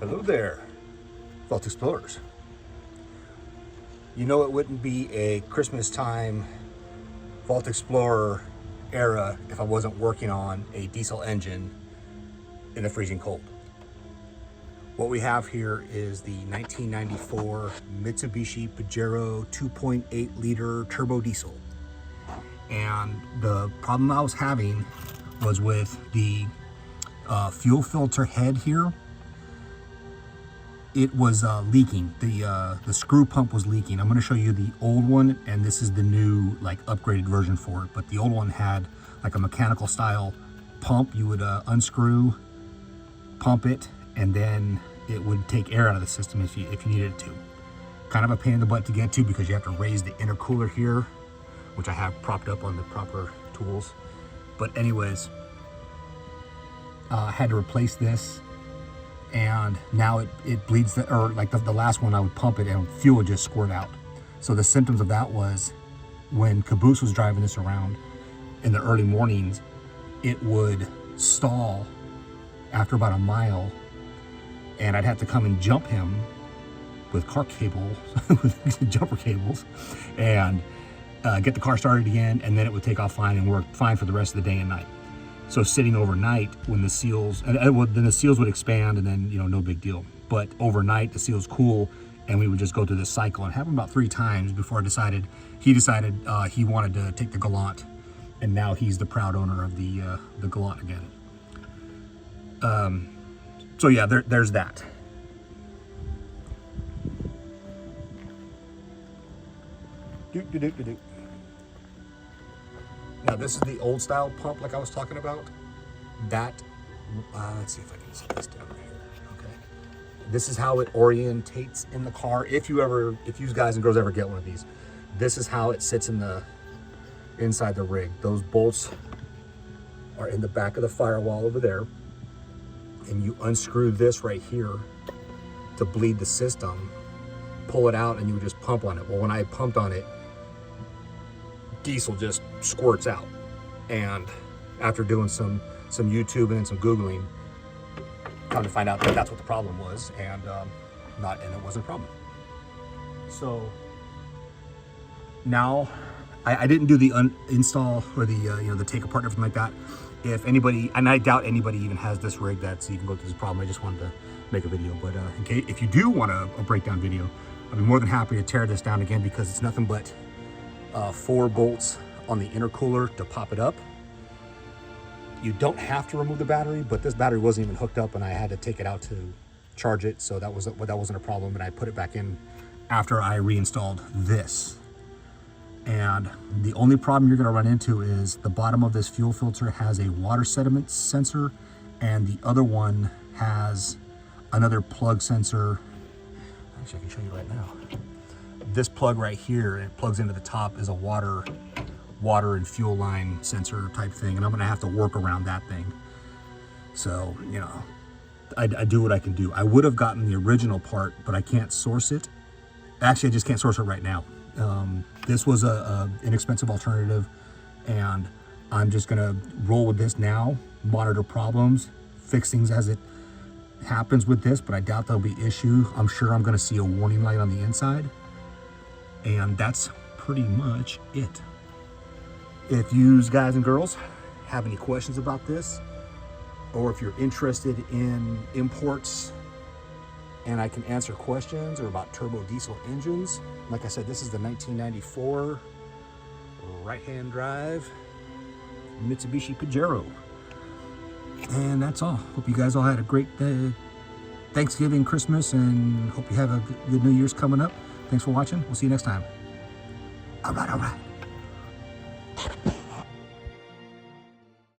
Hello there, Vault Explorers. You know it wouldn't be a Christmas time Vault Explorer era if I wasn't working on a diesel engine in the freezing cold. What we have here is the 1994 Mitsubishi Pajero 2.8 liter turbo diesel. And the problem I was having was with the fuel filter head here. It was leaking. The screw pump was leaking. I'm going to show you the old one, and this is the new, like, upgraded version for it. But the old one had like a mechanical style pump. You would unscrew, pump it, and then it would take air out of the system if you needed it to. Kind of a pain in the butt to get to because you have to raise the intercooler here, which I have propped up on the proper tools. But anyways, I had to replace this. And now it bleeds, or like the last one I would pump it and fuel would just squirt out. So the symptoms of that was when Caboose was driving this around in the early mornings, it would stall after about a mile, and I'd have to come and jump him with car cables, with jumper cables, and get the car started again, and then it would take off fine and work fine for the rest of the day and night. So sitting overnight, when the seals, then the seals would expand, and then, you know, no big deal. But overnight, the seals cool, and we would just go through this cycle. And it happened about 3 times before he decided he wanted to take the Gallant, and now he's the proud owner of the Gallant again. So yeah, there's that. Now this is the old style pump like I was talking about. That, let's see if I can set this down right here. Okay. This is how it orientates in the car. If you guys and girls ever get one of these, this is how it sits inside the rig. Those bolts are in the back of the firewall over there. And you unscrew this right here to bleed the system, pull it out, and you would just pump on it. Well, when I pumped on it, diesel just squirts out. And after doing some YouTube and some Googling, come to find out that that's what the problem was, and it wasn't a problem. So now I didn't do the install or the the take apart and everything like that. If anybody, and I doubt anybody even has this rig so you can go through this problem, I just wanted to make a video. But in case, if you do want a breakdown video, I'd be more than happy to tear this down again, because it's nothing but 4 bolts on the intercooler to pop it up. You don't have to remove the battery, but this battery wasn't even hooked up, and I had to take it out to charge it, so that wasn't a problem. And I put it back in after I reinstalled this. And the only problem you're going to run into is the bottom of this fuel filter has a water sediment sensor, and the other one has another plug sensor. Actually, I can show you right now. This plug right here, it plugs into the top, is a water and fuel line sensor type thing, and I'm gonna have to work around that thing. So, you know, I do what I can do. I would have gotten the original part, but I can't source it. Actually, I just can't source it right now. This was an inexpensive alternative, and I'm just gonna roll with this now, monitor problems, fix things as it happens with this, but I doubt there'll be issue. I'm sure I'm gonna see a warning light on the inside, and that's pretty much it. If you guys and girls have any questions about this, or if you're interested in imports and I can answer questions, or about turbo diesel engines, like I said, this is the 1994 right-hand drive Mitsubishi Pajero. And that's all. Hope you guys all had a great Thanksgiving, Christmas, and hope you have a good New Year's coming up. Thanks for watching. We'll see you next time. All right.